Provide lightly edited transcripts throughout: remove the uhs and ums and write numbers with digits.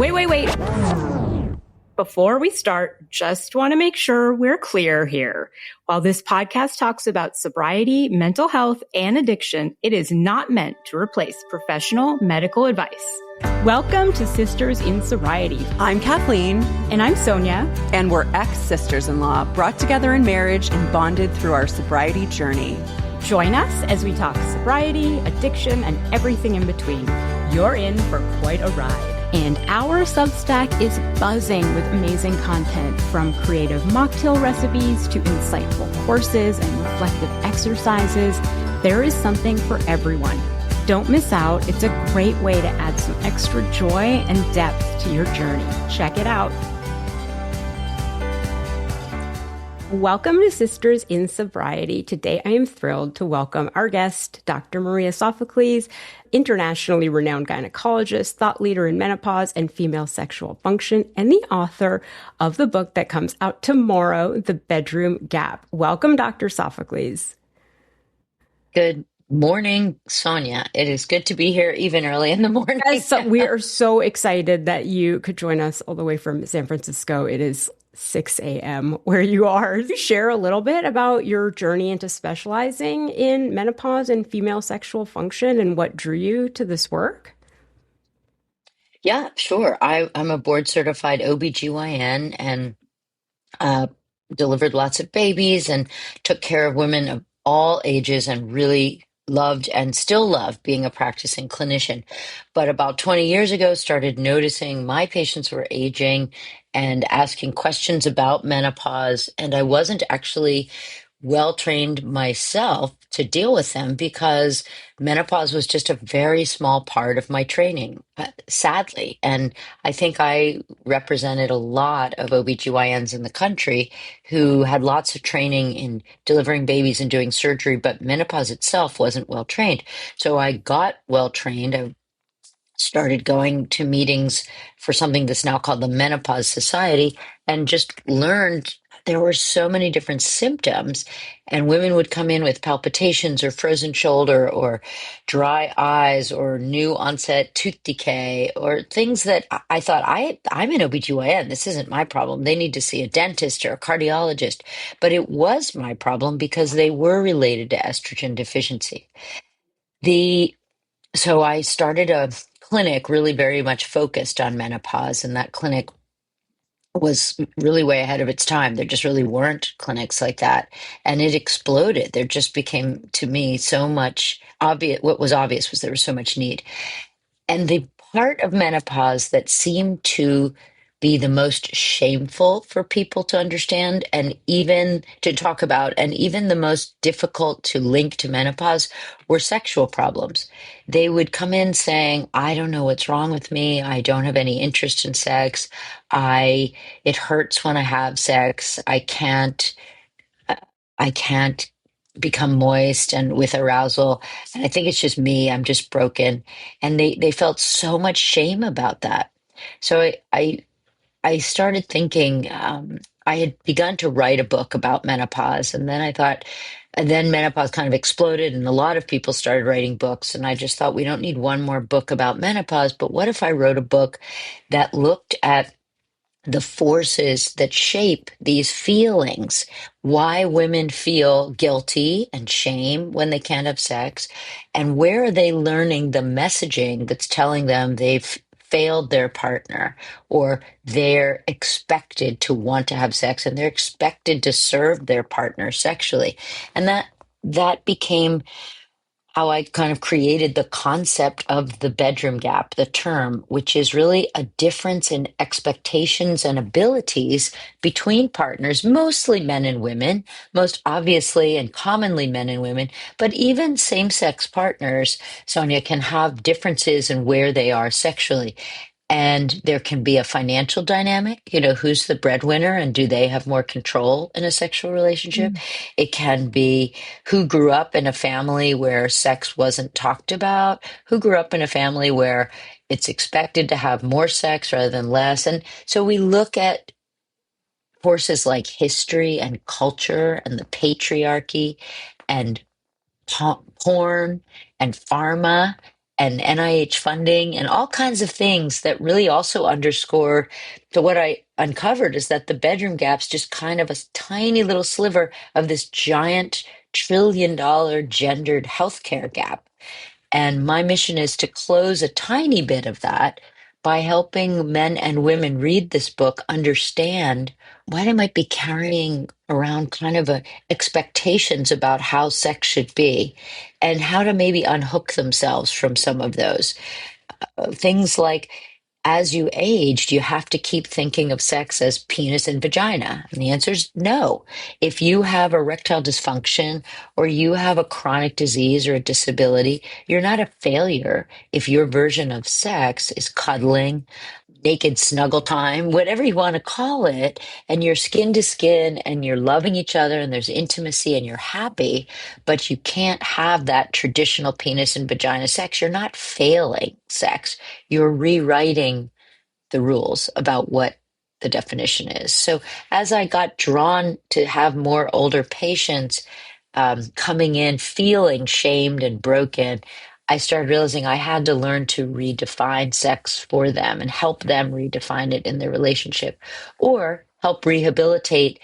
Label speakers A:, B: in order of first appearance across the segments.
A: Wait. Before we start, just want to make sure we're clear here. While this podcast talks about sobriety, mental health, and addiction, it is not meant to replace professional medical advice. Welcome to Sisters in Sobriety.
B: I'm Kathleen.
A: And I'm Sonia.
B: And we're ex-sisters-in-law, brought together in marriage and bonded through our sobriety journey.
A: Join us as we talk sobriety, addiction, and everything in between. You're in for quite a ride. And our Substack is buzzing with amazing content, from creative mocktail recipes to insightful courses and reflective exercises. There is something for everyone. Don't miss out. It's a great way to add some extra joy and depth to your journey. Check it out. Welcome to Sisters in Sobriety. Today, I am thrilled to welcome our guest, Dr. Maria Sophocles, internationally renowned gynecologist, thought leader in menopause and female sexual function, and the author of the book that comes out tomorrow, The Bedroom Gap. Welcome, Dr. Sophocles.
C: Good morning, Sonia. It is good to be here even early in the morning.
A: Yes, we are so excited that you could join us all the way from San Francisco. It is 6 a.m. where you are. Could you share a little bit about your journey into specializing in menopause and female sexual function and what drew you to this work?
C: Yeah, sure. I'm a board certified OBGYN and delivered lots of babies and took care of women of all ages and really loved and still love being a practicing clinician. But about 20 years ago, started noticing my patients were aging and asking questions about menopause. And I wasn't actually well trained myself to deal with them because menopause was just a very small part of my training, sadly. And I think I represented a lot of OBGYNs in the country who had lots of training in delivering babies and doing surgery, but menopause itself wasn't well trained. So I got well trained. I started going to meetings for something that's now called the Menopause Society and just learned there were so many different symptoms, and women would come in with palpitations or frozen shoulder or dry eyes or new onset tooth decay or things that I thought, I'm an OBGYN. This isn't my problem. They need to see a dentist or a cardiologist. But it was my problem because they were related to estrogen deficiency. So I started a clinic really very much focused on menopause, and that clinic was really way ahead of its time. There just really weren't clinics like that. And it exploded. There just became, to me, so much obvious. What was obvious was there was so much need. And the part of menopause that seemed to be the most shameful for people to understand and even to talk about, and even the most difficult to link to menopause, were sexual problems. They would come in saying, I don't know what's wrong with me. I don't have any interest in sex. It hurts when I have sex. I can't become moist and with arousal. And I think it's just me. I'm just broken. And they felt so much shame about that. So I started thinking, I had begun to write a book about menopause, and then menopause kind of exploded, and a lot of people started writing books. And I just thought, we don't need one more book about menopause, but what if I wrote a book that looked at the forces that shape these feelings, why women feel guilty and shame when they can't have sex, and where are they learning the messaging that's telling them they've failed their partner, or they're expected to want to have sex and they're expected to serve their partner sexually. And that became how I kind of created the concept of the bedroom gap, the term, which is really a difference in expectations and abilities between partners, mostly men and women, most obviously and commonly men and women, but even same-sex partners, Sonia, can have differences in where they are sexually. And there can be a financial dynamic, who's the breadwinner and do they have more control in a sexual relationship? It can be who grew up in a family where sex wasn't talked about, who grew up in a family where it's expected to have more sex rather than less. And so we look at forces like history and culture and the patriarchy and porn and pharma and NIH funding and all kinds of things that really also underscore. So what I uncovered is that the bedroom gap's just kind of a tiny little sliver of this giant $1 trillion gendered healthcare gap. And my mission is to close a tiny bit of that by helping men and women read this book, understand why they might be carrying around kind of expectations about how sex should be, and how to maybe unhook themselves from some of those. Things like, as you age, do you have to keep thinking of sex as penis and vagina? And the answer is no. If you have erectile dysfunction or you have a chronic disease or a disability, you're not a failure if your version of sex is cuddling, naked snuggle time, whatever you want to call it, and you're skin to skin and you're loving each other and there's intimacy and you're happy, but you can't have that traditional penis and vagina sex. You're not failing sex. You're rewriting the rules about what the definition is. So as I got drawn to have more older patients coming in feeling shamed and broken, I started realizing I had to learn to redefine sex for them and help them redefine it in their relationship, or help rehabilitate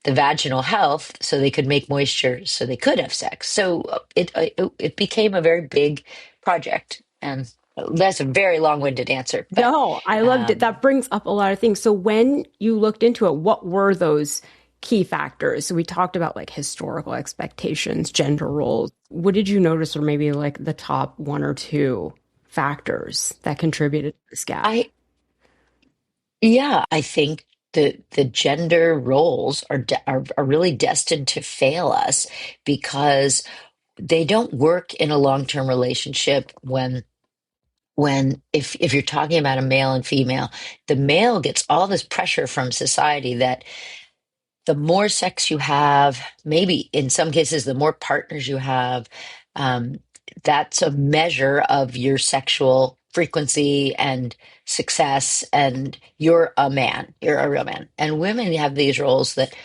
C: the vaginal health so they could make moisture so they could have sex. So it became a very big project. And that's a very long-winded answer, but
A: No, I loved it. That brings up a lot of things. So when you looked into it, what were those key factors? So we talked about like historical expectations, gender roles. What did you notice, or maybe like the top one or two factors that contributed to this gap?
C: I yeah, I think the gender roles are really destined to fail us because they don't work in a long-term relationship when if you're talking about a male and female, the male gets all this pressure from society that the more sex you have, maybe in some cases, the more partners you have, um, that's a measure of your sexual frequency and success. And you're a man, you're a real man. And women have these roles that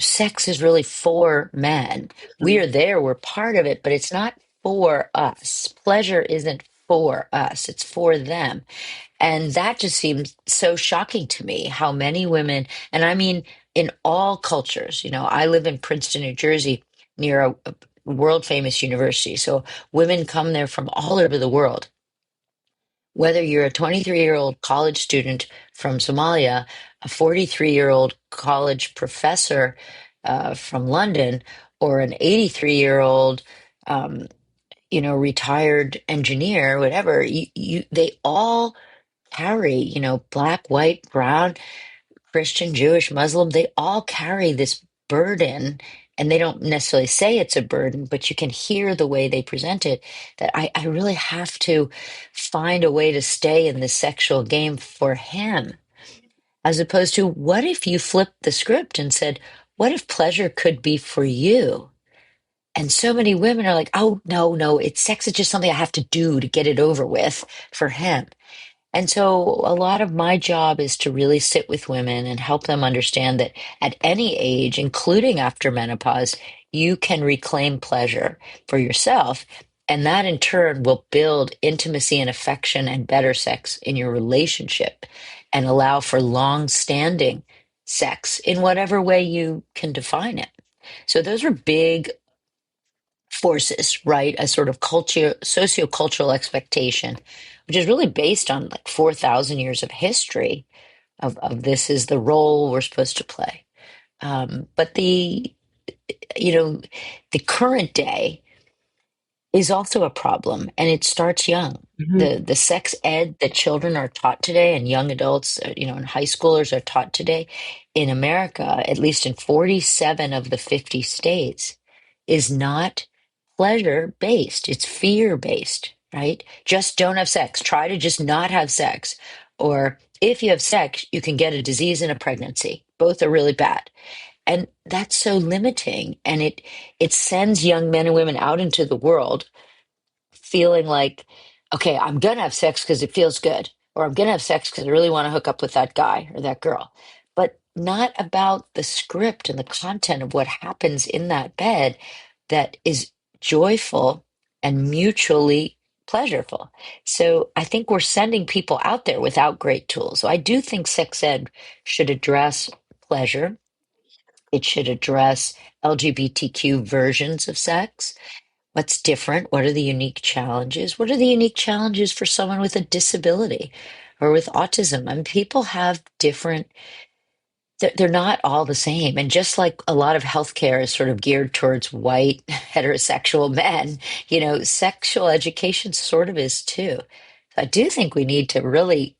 C: sex is really for men. We are there, we're part of it, but it's not for us. Pleasure isn't for us, it's for them. And that just seems so shocking to me how many women, and I mean, in all cultures, I live in Princeton, New Jersey, near a world famous university. So women come there from all over the world. Whether you're a 23-year-old college student from Somalia, a 43-year-old college professor from London, or an 83-year-old retired engineer, whatever, they all carry, black, white, brown, Christian, Jewish, Muslim, they all carry this burden. And they don't necessarily say it's a burden, but you can hear the way they present it, that I really have to find a way to stay in the sexual game for him. As opposed to, what if you flipped the script and said, what if pleasure could be for you? And so many women are like, oh, no, no, it's sex is just something I have to do to get it over with for him. And so a lot of my job is to really sit with women and help them understand that at any age, including after menopause, you can reclaim pleasure for yourself. And that in turn will build intimacy and affection and better sex in your relationship and allow for long-standing sex in whatever way you can define it. So those are big forces, right? A sort of culture, sociocultural expectation, which is really based on like 4,000 years of history of this is the role we're supposed to play. But the current day is also a problem, and it starts young. The sex ed that children are taught today and young adults, and high schoolers are taught today in America, at least in 47 of the 50 states, is not pleasure based. It's fear based, right? Just don't have sex. Try to just not have sex. Or if you have sex, you can get a disease and a pregnancy. Both are really bad. And that's so limiting. And it sends young men and women out into the world feeling like, okay, I'm going to have sex because it feels good, or I'm going to have sex because I really want to hook up with that guy or that girl, but not about the script and the content of what happens in that bed that is joyful and mutually pleasurable. So I think we're sending people out there without great tools. So I do think sex ed should address pleasure. It should address LGBTQ versions of sex. What's different? What are the unique challenges? What are the unique challenges for someone with a disability or with autism? I mean, people have different, they're not all the same. And just like a lot of healthcare is sort of geared towards white heterosexual men, sexual education sort of is too. I do think we need to really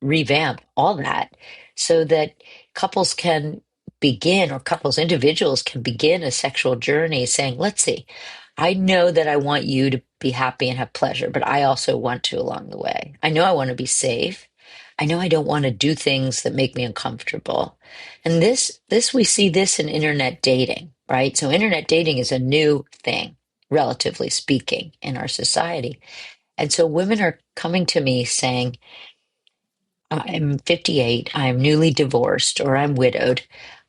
C: revamp all that so that couples can begin, or couples, individuals can begin a sexual journey saying, let's see, I know that I want you to be happy and have pleasure, but I also want to along the way. I know I want to be safe. I know I don't want to do things that make me uncomfortable. And this we see this in internet dating, right? So internet dating is a new thing, relatively speaking, in our society. And so women are coming to me saying, I'm 58, I'm newly divorced, or I'm widowed.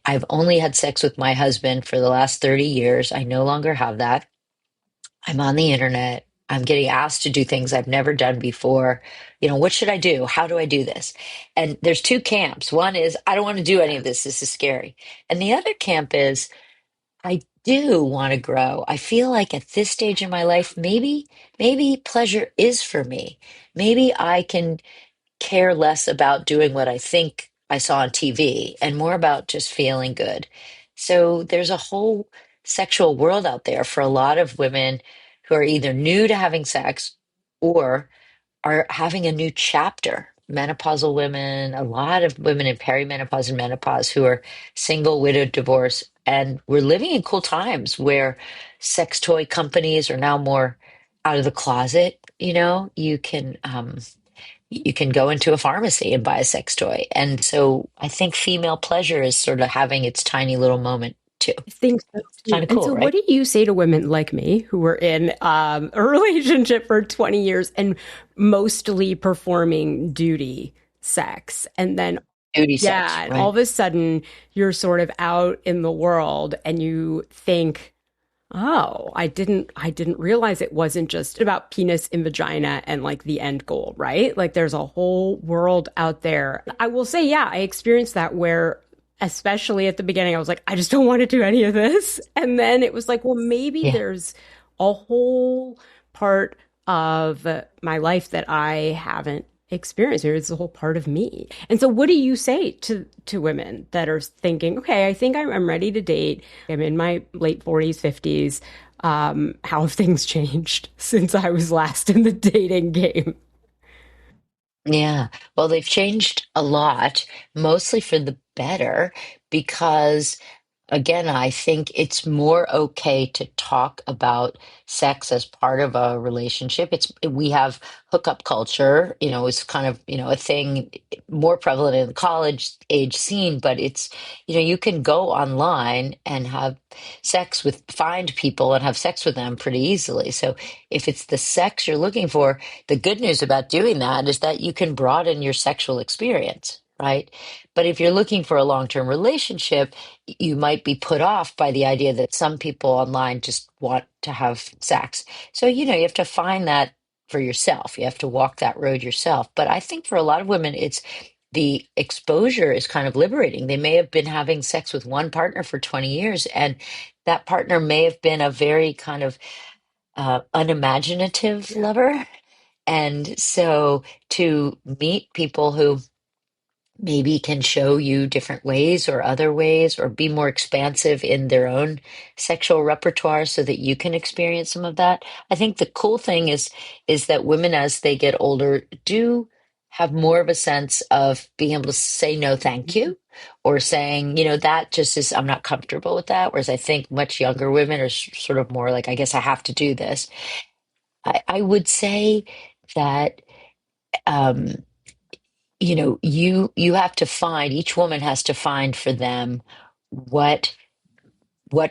C: I've only had sex with my husband for the last 30 years. I no longer have that. I'm on the internet. I'm getting asked to do things I've never done before. What should I do? How do I do this? And there's two camps. One is, I don't want to do any of this. This is scary. And the other camp is, I do want to grow. I feel like at this stage in my life, maybe pleasure is for me. Maybe I can care less about doing what I think I saw on TV and more about just feeling good. So there's a whole sexual world out there for a lot of women who are either new to having sex or are having a new chapter. Menopausal women, a lot of women in perimenopause and menopause who are single, widowed, divorced. And we're living in cool times where sex toy companies are now more out of the closet. You can go into a pharmacy and buy a sex toy. And so I think female pleasure is sort of having its tiny little moment too.
A: I think so too.
C: Kind of
A: And
C: cool,
A: so, what
C: right?
A: do you say to women like me who were in a relationship for 20 years and mostly performing duty sex? And then,
C: Duty sex,
A: yeah, and all
C: right?
A: of a sudden you're sort of out in the world and you think, oh, I didn't realize it wasn't just about penis and vagina and like the end goal, right? Like there's a whole world out there. I will say, yeah, I experienced that where especially at the beginning I was like, I just don't want to do any of this. And then it was like, well, maybe
C: Yeah.
A: there's a whole part of my life that I haven't experienced. It's a whole part of me. And so what do you say to women that are thinking, okay, I think I'm ready to date. I'm in my late 40s, 50s. How have things changed since I was last in the dating game?
C: Yeah. Well, they've changed a lot, mostly for the better, because again, I think it's more okay to talk about sex as part of a relationship. We have hookup culture, it's kind of, a thing more prevalent in the college age scene, but you can go online and find people and have sex with them pretty easily. So if it's the sex you're looking for, the good news about doing that is that you can broaden your sexual experience, right? But if you're looking for a long-term relationship, you might be put off by the idea that some people online just want to have sex. So, you have to find that for yourself. You have to walk that road yourself. But I think for a lot of women, it's the exposure is kind of liberating. They may have been having sex with one partner for 20 years, and that partner may have been a very kind of unimaginative lover. And so to meet people who maybe can show you different ways or other ways or be more expansive in their own sexual repertoire so that you can experience some of that. I think the cool thing is that women as they get older do have more of a sense of being able to say no thank you or saying, that just is I'm not comfortable with that. Whereas I think much younger women are sort of more like, I guess I have to do this. I would say that um you have to find, each woman has to find for them what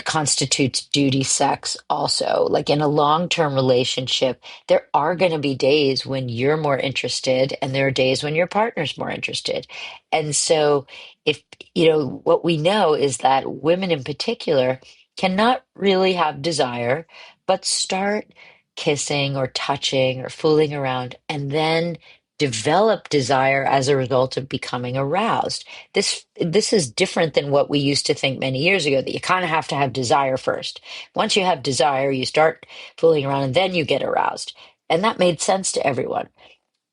C: constitutes duty sex also. Like in a long-term relationship, there are going to be days when you're more interested and there are days when your partner's more interested. And so if what we know is that women in particular cannot really have desire, but start kissing or touching or fooling around, and then develop desire as a result of becoming aroused. This is different than what we used to think many years ago, that you kind of have to have desire first. Once you have desire, you start fooling around and then you get aroused. And that made sense to everyone.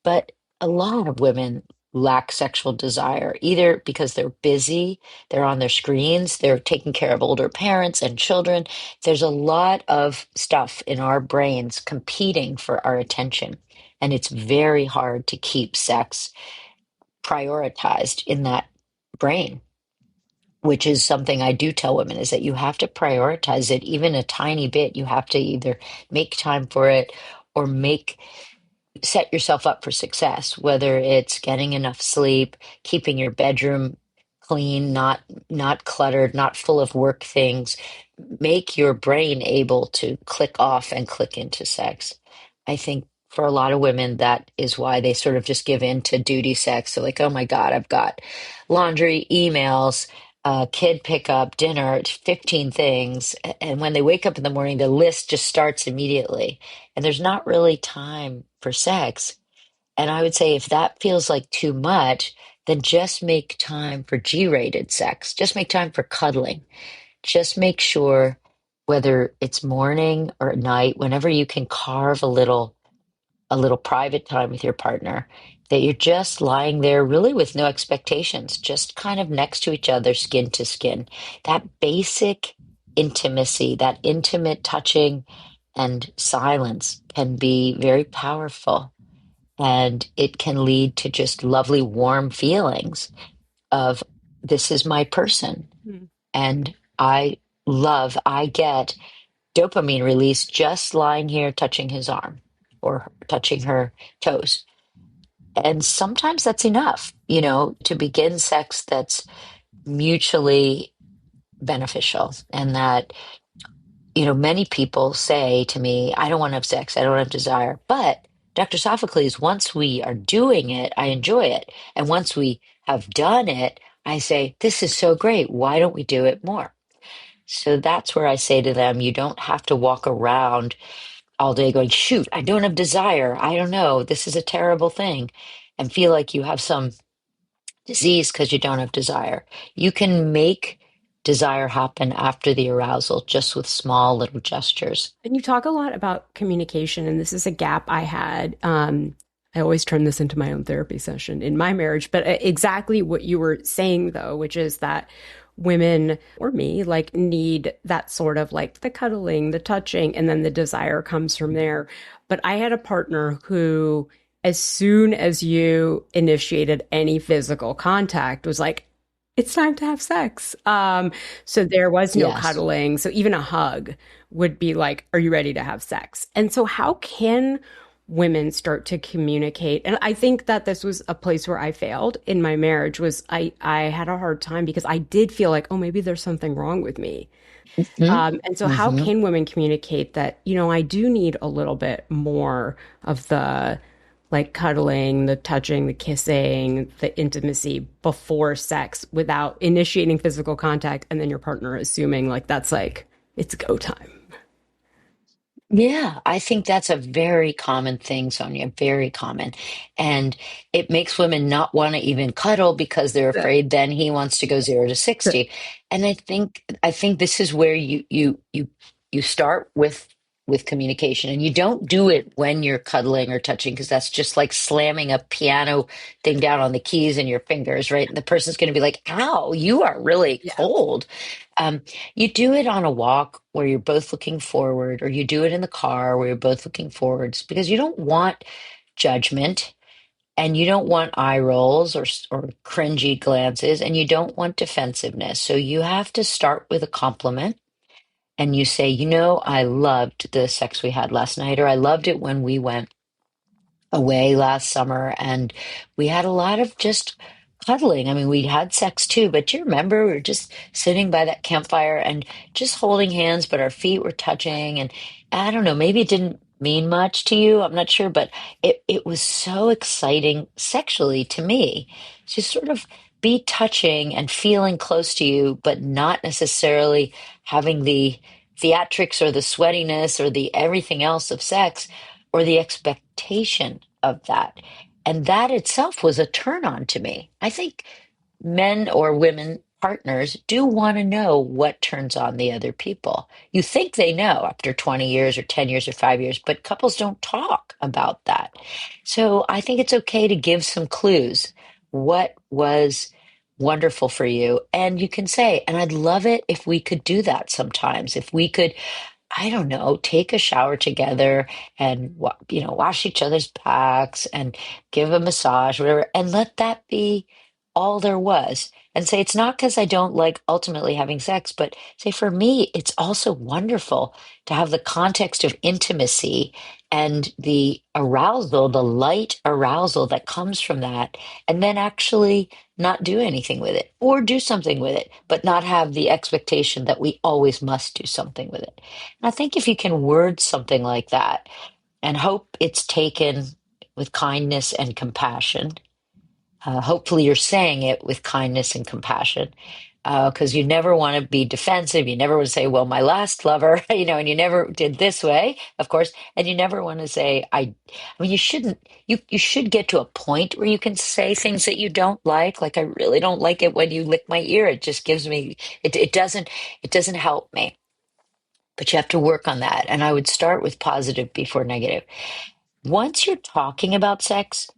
C: But a lot of women lack sexual desire, either because they're busy, they're on their screens, they're taking care of older parents and children. There's a lot of stuff in our brains competing for our attention. And it's very hard to keep sex prioritized in that brain, which is something I do tell women, is that you have to prioritize it even a tiny bit. You have to either make time for it or set yourself up for success, whether it's getting enough sleep, keeping your bedroom clean, not cluttered, not full of work things. Make your brain able to click off and click into sex. I think for a lot of women, that is why they sort of just give in to duty sex. So like, oh my God, I've got laundry, emails, kid pickup, dinner, 15 things. And when they wake up in the morning, the list just starts immediately. And there's not really time for sex. And I would say if that feels like too much, then just make time for G-rated sex. Just make time for cuddling. Just make sure, whether it's morning or night, whenever you can carve a little private time with your partner, that you're just lying there really with no expectations, just kind of next to each other, skin to skin. That basic intimacy, that intimate touching and silence can be very powerful. And it can lead to just lovely, warm feelings of, this is my person.
A: Mm.
C: And I get dopamine release just lying here touching his arm or touching her toes. And sometimes that's enough, to begin sex that's mutually beneficial. And that, many people say to me, I don't want to have sex, I don't have desire. But Dr. Sophocles, once we are doing it, I enjoy it. And once we have done it, I say, this is so great. Why don't we do it more? So that's where I say to them, you don't have to walk around all day going, shoot, I don't have desire. I don't know. This is a terrible thing. And feel like you have some disease because you don't have desire. You can make desire happen after the arousal just with small little gestures.
A: And you talk a lot about communication, and this is a gap I had. I always turn this into my own therapy session in my marriage, but exactly what you were saying, though, which is that women, or me, like, need that sort of like the cuddling, the touching, and then the desire comes from there. But I had a partner who, as soon as you initiated any physical contact, was like, it's time to have sex. So there was no
C: Yes.
A: cuddling. So even a hug would be like, are you ready to have sex? And so how can women start to communicate? And I think that this was a place where I failed in my marriage. Was I had a hard time because I did feel like, oh, maybe there's something wrong with me. And so how
C: Mhm.
A: can women communicate that, I do need a little bit more of the like cuddling, the touching, the kissing, the intimacy before sex without initiating physical contact, and then your partner assuming like that's like it's go time.
C: Yeah, I think that's a very common thing, Sonia, very common. And it makes women not want to even cuddle because they're
A: Yeah.
C: afraid then he wants to go 0 to 60. And I think this is where you start with communication, and you don't do it when you're cuddling or touching, because that's just like slamming a piano thing down on the keys in your fingers, right? And the person's going to be like, ow, you are really
A: Yeah.
C: cold. Um, you do it on a walk where you're both looking forward, or you do it in the car where you're both looking forwards, because you don't want judgment, and you don't want eye rolls or cringy glances, and you don't want defensiveness. So you have to start with a compliment, and you say, I loved the sex we had last night, or I loved it when we went away last summer and we had a lot of just cuddling. I mean, we had sex too, but do you remember we were just sitting by that campfire and just holding hands, but our feet were touching. And I don't know, maybe it didn't mean much to you. I'm not sure, but it was so exciting sexually to me to sort of be touching and feeling close to you, but not necessarily having the theatrics or the sweatiness or the everything else of sex or the expectation of that. And that itself was a turn on to me. I think men or women partners do want to know what turns on the other people. You think they know after 20 years or 10 years or 5 years, but couples don't talk about that. So I think it's okay to give some clues. What was wonderful for you? And you can say, and I'd love it if we could do that sometimes. If we could, I don't know, take a shower together and wash each other's backs and give a massage, whatever, and let that be all there was. And say it's not because I don't like ultimately having sex, but say for me, it's also wonderful to have the context of intimacy and the arousal, the light arousal that comes from that, and then actually not do anything with it or do something with it, but not have the expectation that we always must do something with it. And I think if you can word something like that and hope it's taken with kindness and compassion, hopefully you're saying it with kindness and compassion, because you never want to be defensive. You never want to say, well, my last lover, and you never did this way, of course. And you never want to say, I mean, you shouldn't, you should get to a point where you can say things that you don't like. Like, I really don't like it when you lick my ear. It just gives me, it doesn't help me. But you have to work on that. And I would start with positive before negative. Once you're talking about sex,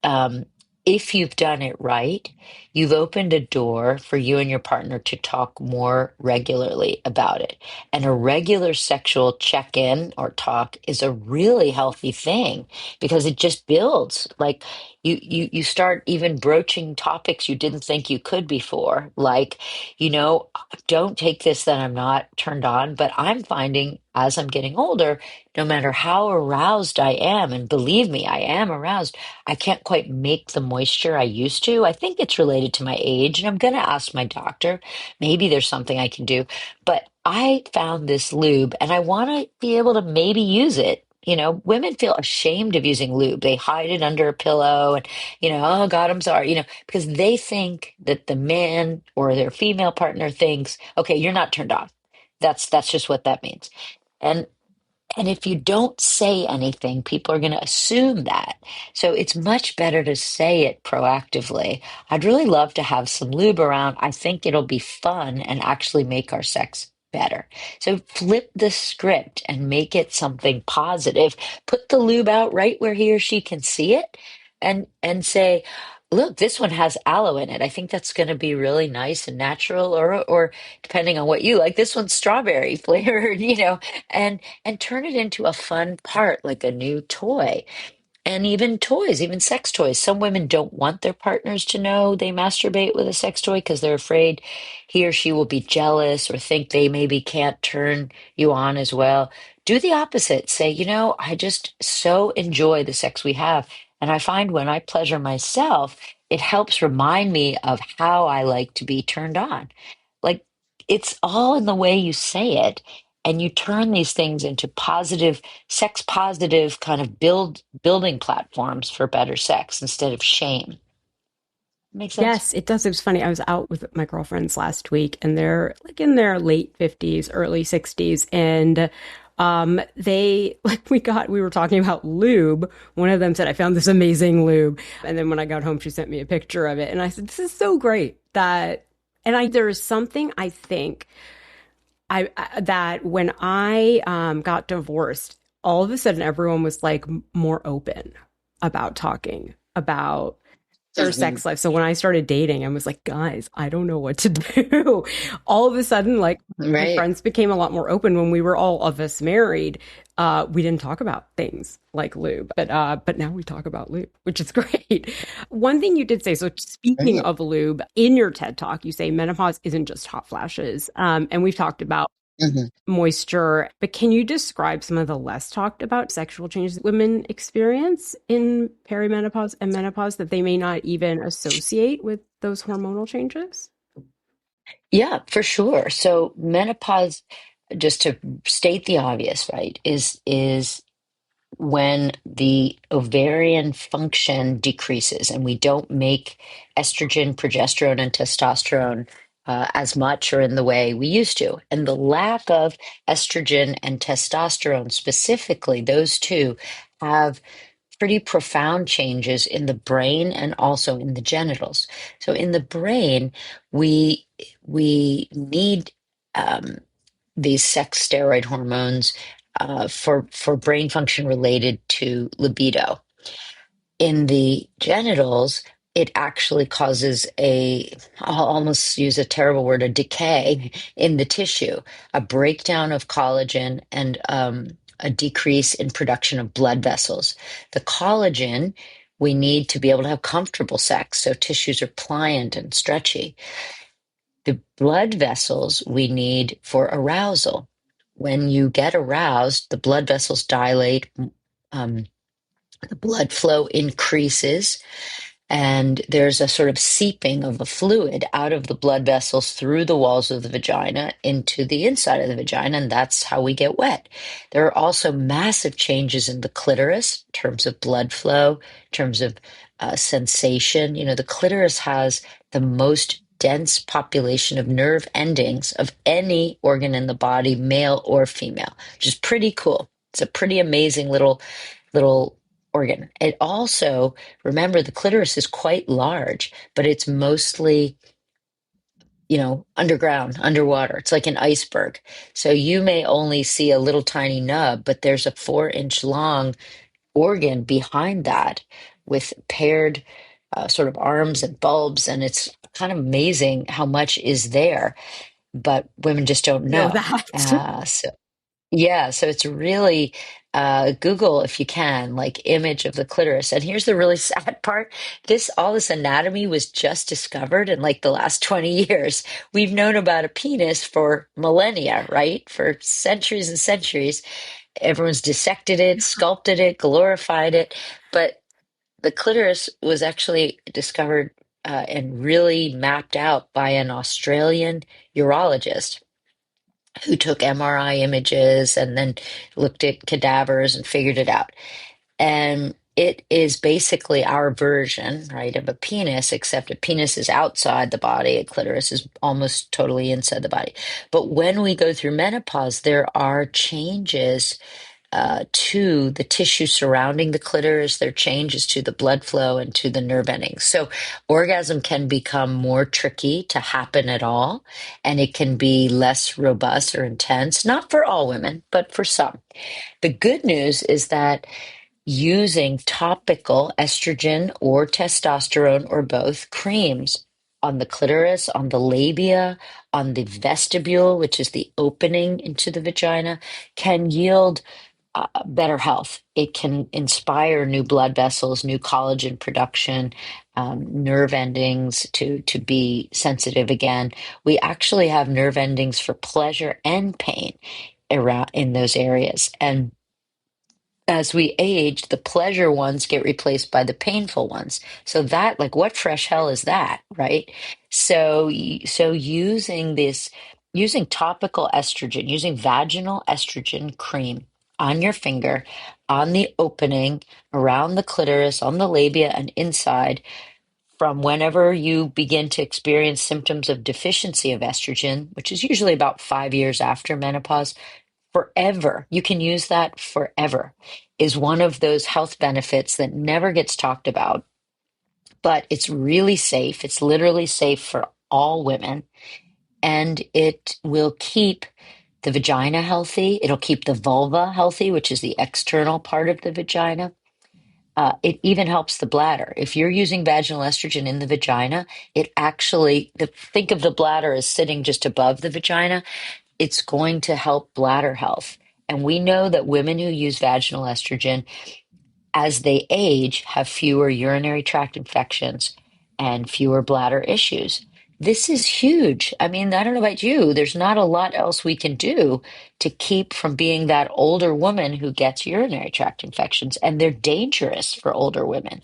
C: um, if you've done it right, you've opened a door for you and your partner to talk more regularly about it. And a regular sexual check-in or talk is a really healthy thing because it just builds. Like you start even broaching topics you didn't think you could before. Like, don't take this that I'm not turned on, but I'm finding as I'm getting older, no matter how aroused I am, and believe me, I am aroused, I can't quite make the moisture I used to. I think it's related to my age, and I'm going to ask my doctor. Maybe there's something I can do. But I found this lube, and I want to be able to maybe use it. Women feel ashamed of using lube. They hide it under a pillow and, oh God, I'm sorry, because they think that the man or their female partner thinks, okay, you're not turned on. That's just what that means. And and if you don't say anything, people are going to assume that. So it's much better to say it proactively. I'd really love to have some lube around. I think it'll be fun and actually make our sex better. So flip the script and make it something positive. Put the lube out right where he or she can see it and say, look, this one has aloe in it. I think that's going to be really nice and natural, or depending on what you like, this one's strawberry flavored, and turn it into a fun part, like a new toy. And even toys, even sex toys. Some women don't want their partners to know they masturbate with a sex toy because they're afraid he or she will be jealous or think they maybe can't turn you on as well. Do the opposite. Say, I just so enjoy the sex we have. And I find when I pleasure myself, it helps remind me of how I like to be turned on. Like, it's all in the way you say it. And you turn these things into positive, sex positive kind of building platforms for better sex instead of shame. Make sense?
A: Yes, it does. It was funny. I was out with my girlfriends last week and they're like in their late 50s, early 60s. And they like we were talking about lube. One of them said, I found this amazing lube. And then when I got home, she sent me a picture of it. And I said, this is so great there's something I think that when I got divorced, all of a sudden everyone was like more open about talking about their sex life. So when I started dating, I was like, guys, I don't know what to do. All of a sudden, like my
C: Right.
A: friends became a lot more open when we were all of us married. We didn't talk about things like lube, but now we talk about lube, which is great. One thing you did say, so speaking of lube, in your TED Talk, you say menopause isn't just hot flashes. And we've talked about
C: Mhm.
A: moisture, but can you describe some of the less talked about sexual changes that women experience in perimenopause and menopause that they may not even associate with those hormonal changes?
C: Yeah, for sure. So menopause, just to state the obvious, right, is when the ovarian function decreases and we don't make estrogen, progesterone, and testosterone as much or in the way we used to. And the lack of estrogen and testosterone specifically, those two have pretty profound changes in the brain and also in the genitals. So in the brain, we need these sex steroid hormones for brain function related to libido. In the genitals, it actually causes I'll almost use a terrible word, a decay in the tissue, a breakdown of collagen, and a decrease in production of blood vessels. The collagen we need to be able to have comfortable sex, so tissues are pliant and stretchy. The blood vessels we need for arousal. When you get aroused, the blood vessels dilate, the blood flow increases, and there's a sort of seeping of a fluid out of the blood vessels through the walls of the vagina into the inside of the vagina, and that's how we get wet. There are also massive changes in the clitoris in terms of blood flow, in terms of sensation. You know, the clitoris has the most dense population of nerve endings of any organ in the body, male or female, which is pretty cool. It's a pretty amazing little organ. It also, remember, the clitoris is quite large, but it's mostly, underground, underwater. It's like an iceberg. So you may only see a little tiny nub, but there's a 4-inch long organ behind that with paired sort of arms and bulbs. And it's kind of amazing how much is there, but women just don't
A: Know
C: know.
A: that.
C: Yeah, so it's really Google if you can, like image of the clitoris. And here's the really sad part. All this anatomy was just discovered in like the last 20 years. We've known about a penis for millennia, right? For centuries and centuries. Everyone's dissected it, sculpted it, glorified it. But the clitoris was actually discovered and really mapped out by an Australian urologist who took MRI images and then looked at cadavers and figured it out. And it is basically our version, right, of a penis, except a penis is outside the body, a clitoris is almost totally inside the body. But when we go through menopause, there are changes to the tissue surrounding the clitoris. There are changes to the blood flow and to the nerve endings. So orgasm can become more tricky to happen at all, and it can be less robust or intense, not for all women, but for some. The good news is that using topical estrogen or testosterone or both creams on the clitoris, on the labia, on the vestibule, which is the opening into the vagina, can yield better health. It can inspire new blood vessels, new collagen production, nerve endings to be sensitive again. We actually have nerve endings for pleasure and pain around in those areas. And as we age, the pleasure ones get replaced by the painful ones. So that, like, what fresh hell is that, right? So using topical estrogen, using vaginal estrogen cream on your finger, on the opening, around the clitoris, on the labia, and inside, from whenever you begin to experience symptoms of deficiency of estrogen, which is usually about 5 years after menopause, forever. You can use that forever, is one of those health benefits that never gets talked about, but it's really safe. It's literally safe for all women, and it will keep the vagina healthy. It'll keep the vulva healthy, which is the external part of the vagina. It even helps the bladder. If you're using vaginal estrogen in the vagina, it actually, think of the bladder as sitting just above the vagina. It's going to help bladder health. And we know that women who use vaginal estrogen, as they age, have fewer urinary tract infections and fewer bladder issues. This is huge. I mean, I don't know about you. There's not a lot else we can do to keep from being that older woman who gets urinary tract infections, and they're dangerous for older women.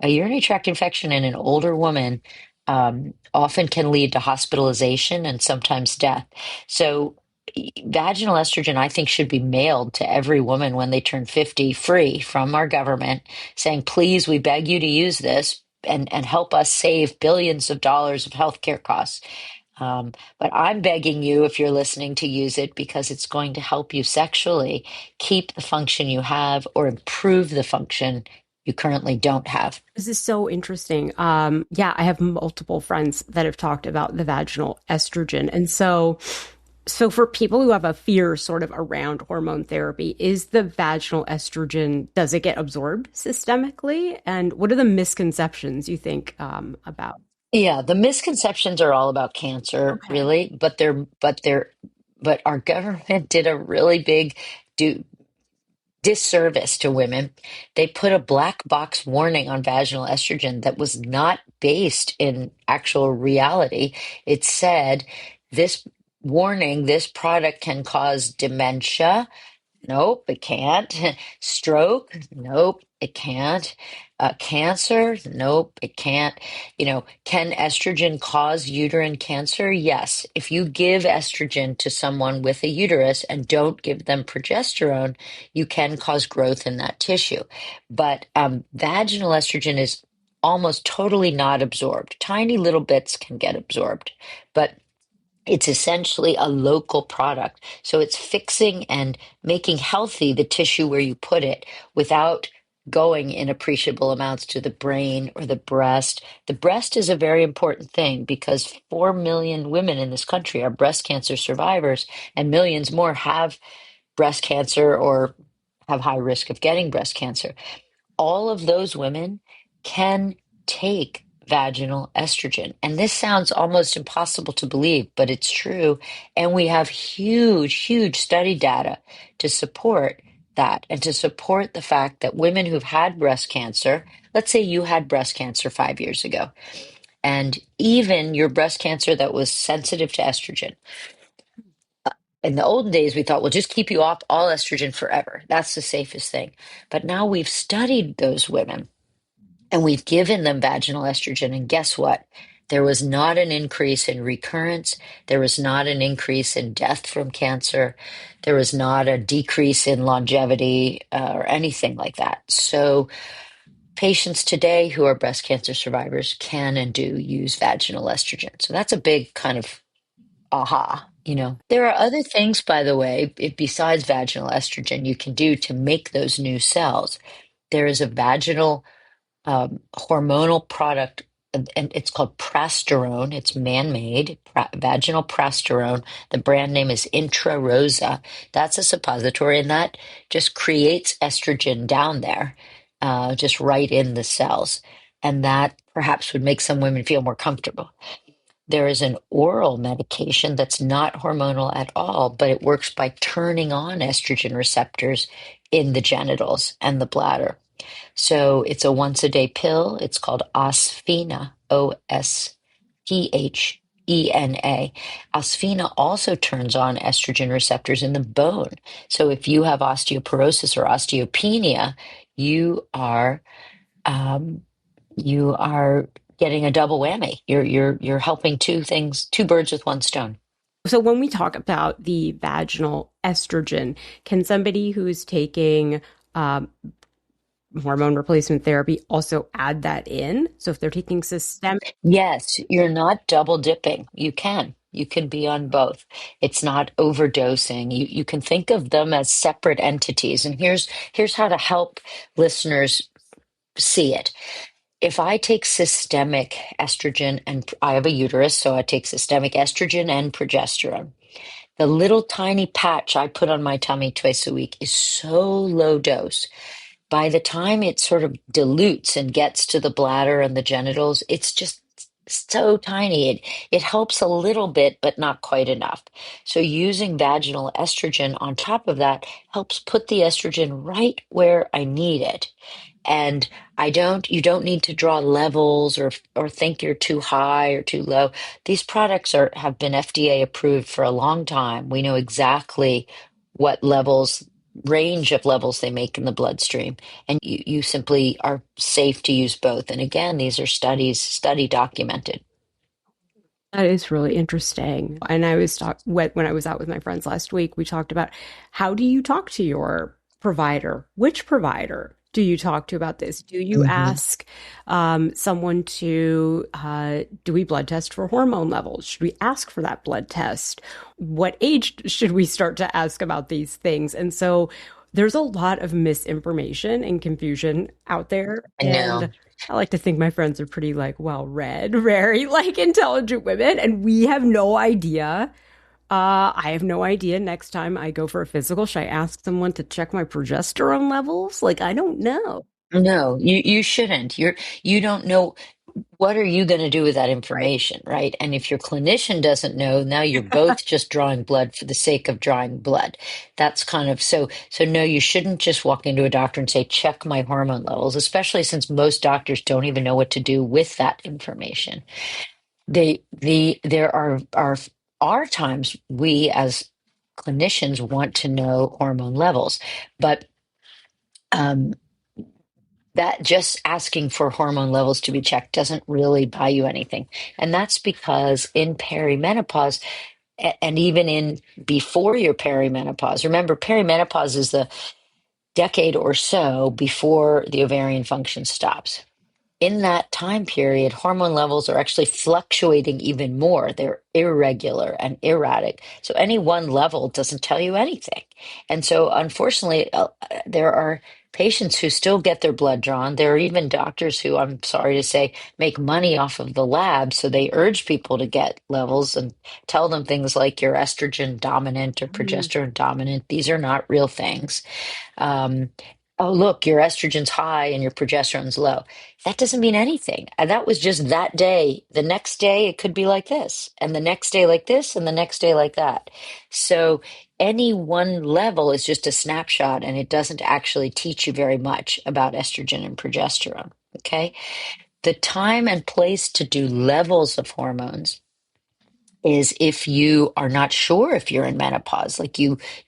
C: A urinary tract infection in an older woman often can lead to hospitalization and sometimes death. So, vaginal estrogen, I think, should be mailed to every woman when they turn 50, free from our government, saying, please, we beg you to use this and help us save billions of dollars of healthcare costs. But I'm begging you, if you're listening, to use it because it's going to help you sexually keep the function you have or improve the function you currently don't have.
A: This is so interesting. Yeah, I have multiple friends that have talked about the vaginal estrogen. And so for people who have a fear sort of around hormone therapy, is the vaginal estrogen, does it get absorbed systemically? And what are the misconceptions you think about?
C: Yeah, the misconceptions are all about cancer,
A: Okay.
C: really, but our government did a really big do disservice to women. They put a black box warning on vaginal estrogen that was not based in actual reality. It said this warning, this product can cause dementia. Nope, it can't. Stroke? Nope, it can't. Cancer? Nope, it can't. Can estrogen cause uterine cancer? Yes. If you give estrogen to someone with a uterus and don't give them progesterone, you can cause growth in that tissue. But vaginal estrogen is almost totally not absorbed. Tiny little bits can get absorbed, but it's essentially a local product. So it's fixing and making healthy the tissue where you put it without going in appreciable amounts to the brain or the breast. The breast is a very important thing because 4 million women in this country are breast cancer survivors, and millions more have breast cancer or have high risk of getting breast cancer. All of those women can take vaginal estrogen. And this sounds almost impossible to believe, but it's true. And we have huge, huge study data to support that and to support the fact that women who've had breast cancer, let's say you had breast cancer 5 years ago, and even your breast cancer that was sensitive to estrogen. In the olden days, we thought, well, just keep you off all estrogen forever. That's the safest thing. But now we've studied those women and we've given them vaginal estrogen. And guess what? There was not an increase in recurrence. There was not an increase in death from cancer. There was not a decrease in longevity or anything like that. So patients today who are breast cancer survivors can and do use vaginal estrogen. So that's a big kind of aha. There are other things, by the way, besides vaginal estrogen, you can do to make those new cells. There is a vaginal hormonal product, and it's called prasterone. It's man-made, vaginal prasterone. The brand name is Intrarosa. That's a suppository, and that just creates estrogen down there, just right in the cells. And that perhaps would make some women feel more comfortable. There is an oral medication that's not hormonal at all, but it works by turning on estrogen receptors in the genitals and the bladder. So it's a once a day pill. It's called Osphena, Osphena. Osphena also turns on estrogen receptors in the bone. So if you have osteoporosis or osteopenia, um, you are getting a double whammy. You're helping two things, two birds with one stone.
A: So when we talk about the vaginal estrogen, can somebody who's taking hormone replacement therapy also add that in? So if they're taking systemic.
C: Yes, you're not double dipping. You can be on both. It's not overdosing. You can think of them as separate entities. And here's how to help listeners see it. If I take systemic estrogen, and I have a uterus, so I take systemic estrogen and progesterone. The little tiny patch I put on my tummy twice a week is so low dose. By the time it sort of dilutes and gets to the bladder and the genitals, it's just so tiny. It helps a little bit, but not quite enough. So using vaginal estrogen on top of that helps put the estrogen right where I need it. And you don't need to draw levels or think you're too high or too low. These products have been FDA approved for a long time. We know exactly what range of levels they make in the bloodstream. And you simply are safe to use both. And again, these are study documented.
A: That is really interesting. And when I was out with my friends last week, we talked about how do you talk to your provider? Which provider? do you talk to about this? Do you
C: Hmm.
A: ask someone to, do we blood test for hormone levels? Should we ask for that blood test? What age should we start to ask about these things? And so there's a lot of misinformation and confusion out there.
C: I know.
A: And I like to think my friends are pretty like well read, very like intelligent women, and we have no idea. I have no idea. Next time I go for a physical, should I ask someone to check my progesterone levels? Like, I don't know.
C: No, you shouldn't. You don't know what are you going to do with that
A: Right.
C: information, right? And if your clinician doesn't know, now you're both just drawing blood for the sake of drawing blood. That's kind of so no, you shouldn't just walk into a doctor and say, check my hormone levels, especially since most doctors don't even know what to do with that information. There are times we as clinicians want to know hormone levels, but um, that just asking for hormone levels to be checked doesn't really buy you anything. And that's because in perimenopause, and even in before your perimenopause, remember, perimenopause is the decade or so before the ovarian function stops. In that time period, hormone levels are actually fluctuating even more. They're irregular and erratic. So any one level doesn't tell you anything. And so, unfortunately, there are patients who still get their blood drawn. There are even doctors who, I'm sorry to say, make money off of the lab. So they urge people to get levels and tell them things like you're estrogen dominant or
A: Mm.
C: progesterone dominant. These are not real things. Um, oh, look, your estrogen's high and your progesterone's low. That doesn't mean anything. And that was just that day. The next day, it could be like this, and the next day, like this, and the next day, like that. So, any one level is just a snapshot, and it doesn't actually teach you very much about estrogen and progesterone. Okay. The time and place to do levels of hormones is if you are not sure if you're in menopause, like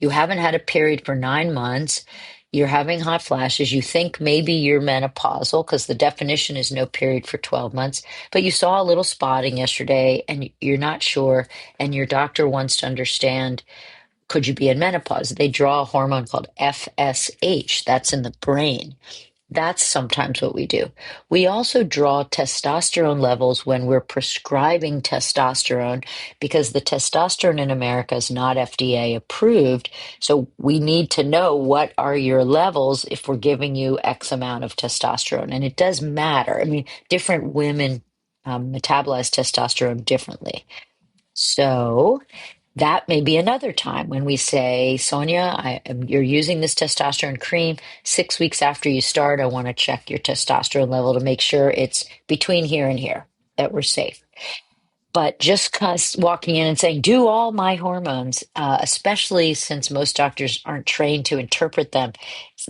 C: you haven't had a period for 9 months, you're having hot flashes, you think maybe you're menopausal because the definition is no period for 12 months, but you saw a little spotting yesterday and you're not sure, and your doctor wants to understand, could you be in menopause? They draw a hormone called FSH, that's in the brain. That's sometimes what we do. We also draw testosterone levels when we're prescribing testosterone because the testosterone in America is not FDA approved. So we need to know what are your levels if we're giving you X amount of testosterone. And it does matter. I mean, different women metabolize testosterone differently. So that may be another time when we say, Sonia, you're using this testosterone cream. 6 weeks after you start, I want to check your testosterone level to make sure it's between here and here, that we're safe. But just cause walking in and saying, do all my hormones, especially since most doctors aren't trained to interpret them, it's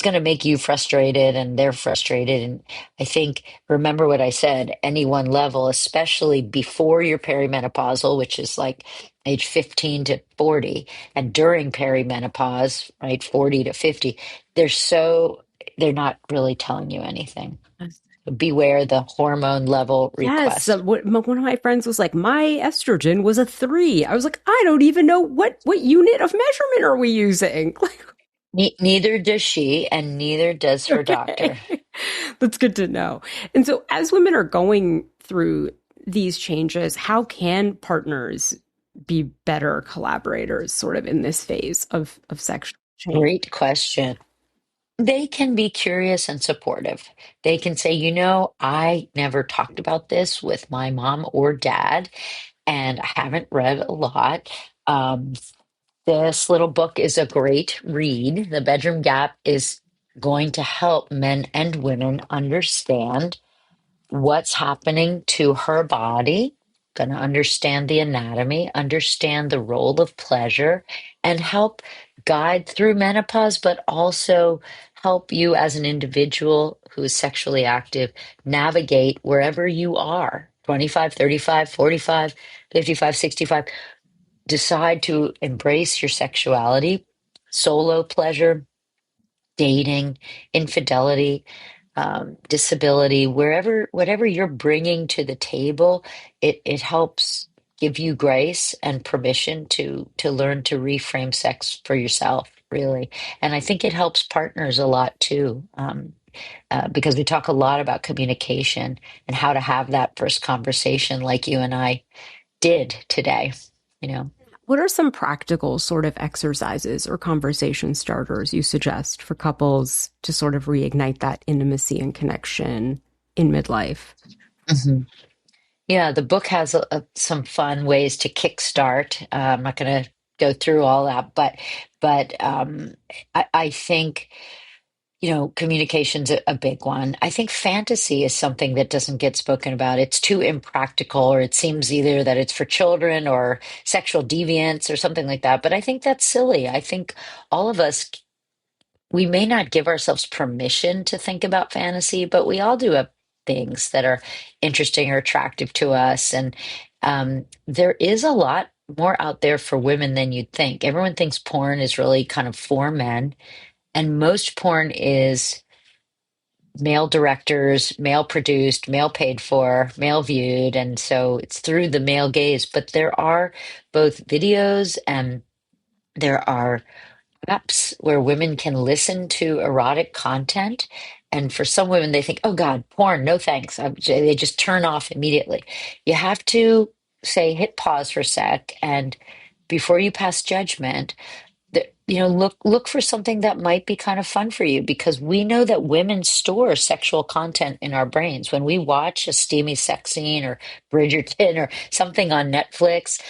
C: gonna make you frustrated and they're frustrated. And I think, remember what I said, any one level, especially before you're perimenopausal, which is like age 15 to 40, and during perimenopause, right, 40 to 50, they're not really telling you anything. Beware the hormone level
A: Yes,
C: request.
A: one of my friends was like, my estrogen was a 3. I was like, I don't even know what unit of measurement are we using? Like,
C: Neither does she, and neither does her doctor.
A: okay, that's good to know. And so, as women are going through these changes, how can partners be better collaborators, sort of in this phase of sexual change?
C: Great question. They can be curious and supportive. They can say, I never talked about this with my mom or dad, and I haven't read a lot. Um, this little book is a great read. The Bedroom Gap is going to help men and women understand what's happening to her body, going to understand the anatomy, understand the role of pleasure, and help guide through menopause, but also help you as an individual who is sexually active navigate wherever you are, 25, 35, 45, 55, 65. Decide to embrace your sexuality, solo pleasure, dating, infidelity, disability, whatever you're bringing to the table, it helps give you grace and permission to learn to reframe sex for yourself. really. And I think it helps partners a lot too, because we talk a lot about communication and how to have that first conversation like you and I did today, you know.
A: What are some practical sort of exercises or conversation starters you suggest for couples to sort of reignite that intimacy and connection in midlife?
C: hmm Yeah, the book has some fun ways to kickstart. I'm not going to go through all that, but I think communication's a big one. I think fantasy is something that doesn't get spoken about. It's too impractical, or it seems either that it's for children or sexual deviants or something like that. But I think that's silly. I think all of us, we may not give ourselves permission to think about fantasy, but we all do have things that are interesting or attractive to us. And there is a lot more out there for women than you'd think. Everyone thinks porn is really kind of for men, and most porn is male directors, male produced, male paid for, male viewed. And so it's through the male gaze. But there are both videos and there are apps where women can listen to erotic content. And for some women, they think, oh God, porn, no thanks. They just turn off immediately. You have to say, hit pause for a sec. And before you pass judgment, look for something that might be kind of fun for you, because we know that women store sexual content in our brains. When we watch a steamy sex scene or Bridgerton or something on Netflix,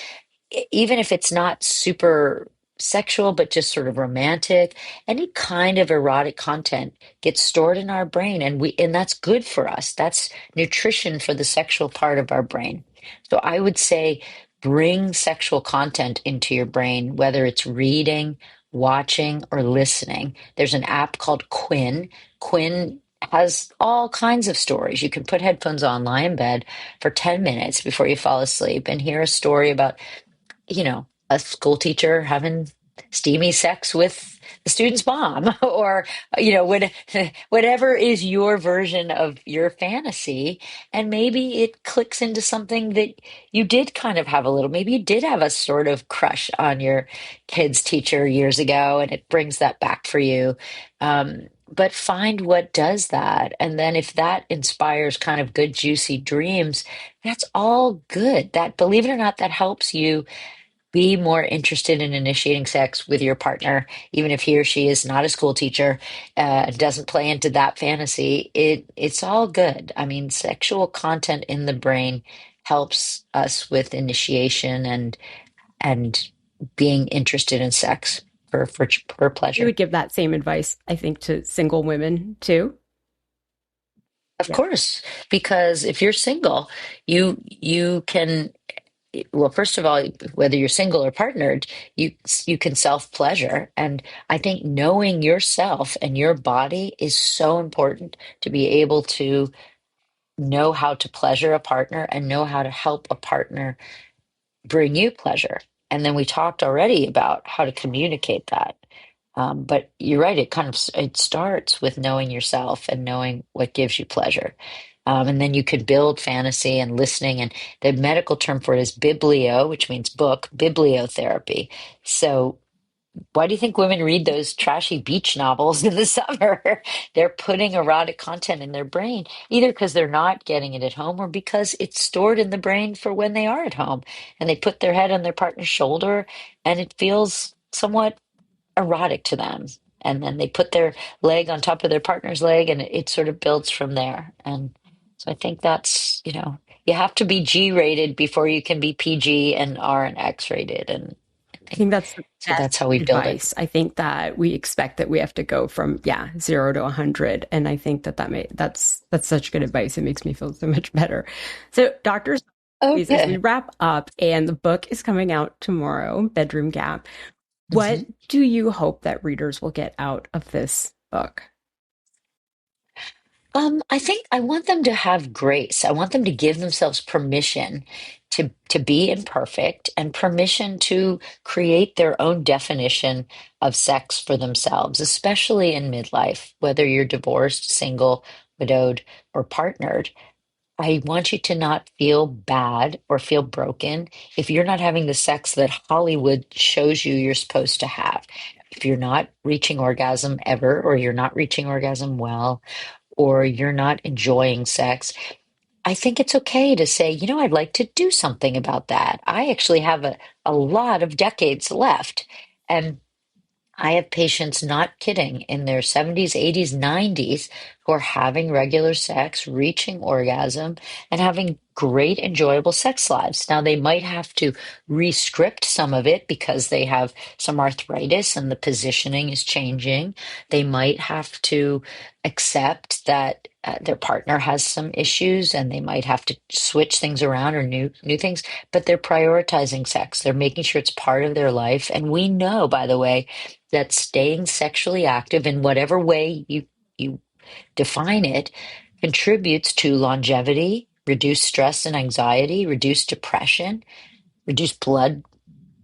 C: even if it's not super sexual, but just sort of romantic, any kind of erotic content gets stored in our brain, and that's good for us. That's nutrition for the sexual part of our brain. So I would say bring sexual content into your brain, whether it's reading, watching, or listening. There's an app called Quinn. Quinn has all kinds of stories. You can put headphones on, lie in bed for 10 minutes before you fall asleep and hear a story about a school teacher having steamy sex with the student's mom, or, whatever is your version of your fantasy. And maybe it clicks into something that you did kind of have a little, maybe you did have a sort of crush on your kid's teacher years ago, and it brings that back for you. But find what does that. And then if that inspires kind of good, juicy dreams, that's all good. That, believe it or not, that helps you be more interested in initiating sex with your partner, even if he or she is not a school teacher, doesn't play into that fantasy. It's all good. I mean, sexual content in the brain helps us with initiation and being interested in sex for
A: You
C: pleasure.
A: would give that same advice, I think, to single women too.
C: Of
A: Yeah.
C: course, because if you're single, you can. Well, first of all, whether you're single or partnered, you can self pleasure, and I think knowing yourself and your body is so important to be able to know how to pleasure a partner and know how to help a partner bring you pleasure. And then we talked already about how to communicate that. But you're right, it starts with knowing yourself and knowing what gives you pleasure. And then you could build fantasy and listening. And the medical term for it is biblio, which means book, bibliotherapy. So why do you think women read those trashy beach novels in the summer? They're putting erotic content in their brain, either because they're not getting it at home or because it's stored in the brain for when they are at home. And they put their head on their partner's shoulder and it feels somewhat erotic to them. And then they put their leg on top of their partner's leg, and it sort of builds from there. And so I think that's, you have to be G rated before you can be PG and R and X rated. And I
A: I
C: think
A: think that's the
C: so
A: best
C: that's how we build it.
A: advice. I think that we expect that we have to go from, yeah, 0 to 100. And I think that's such good advice. It makes me feel so much better. So, doctors, as we
C: Okay.
A: wrap up, and the book is coming out tomorrow, Bedroom Gap, what
C: Mhm.
A: do you hope that readers will get out of this book?
C: I think I want them to have grace. I want them to give themselves permission to be imperfect and permission to create their own definition of sex for themselves, especially in midlife, whether you're divorced, single, widowed, or partnered. I want you to not feel bad or feel broken if you're not having the sex that Hollywood shows you you're supposed to have. if you're not reaching orgasm ever, or you're not reaching orgasm well, or you're not enjoying sex, I think it's okay to say, I'd like to do something about that. I actually have a lot of decades left. And I have patients, not kidding, in their 70s, 80s, 90s who are having regular sex, reaching orgasm, and having great, enjoyable sex lives. Now, they might have to re-script some of it because they have some arthritis and the positioning is changing. They might have to accept that their partner has some issues and they might have to switch things around or new things, but they're prioritizing sex. They're making sure it's part of their life. And we know, by the way, that staying sexually active in whatever way you define it contributes to longevity, reduced stress and anxiety, reduced depression, reduced blood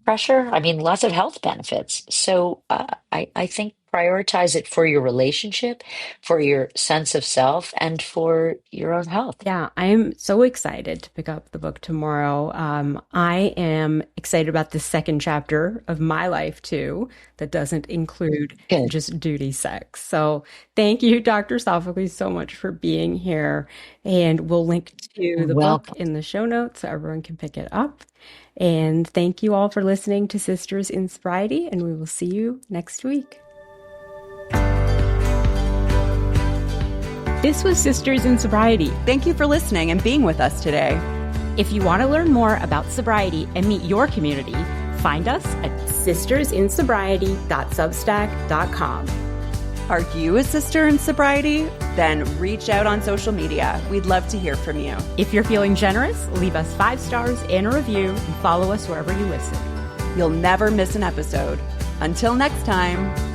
C: pressure. I mean, lots of health benefits. So I think prioritize it for your relationship, for your sense of self, and for your own health.
A: Yeah, I'm so excited to pick up the book tomorrow. I am excited about the second chapter of my life too, that doesn't include
C: Good.
A: just duty sex. So thank you, Dr. Sophocles, so much for being here. And we'll link to the book
C: Welcome.
A: in the show notes so everyone can pick it up. And thank you all for listening to Sisters in Sobriety, and we will see you next week. This was Sisters in Sobriety.
B: Thank you for listening and being with us today.
A: If you want to learn more about sobriety and meet your community, find us at sistersinsobriety.substack.com.
B: Are you a sister in sobriety? Then reach out on social media. We'd love to hear from you.
A: If you're feeling generous, leave us 5 stars and a review and follow us wherever you listen.
B: You'll never miss an episode. Until next time.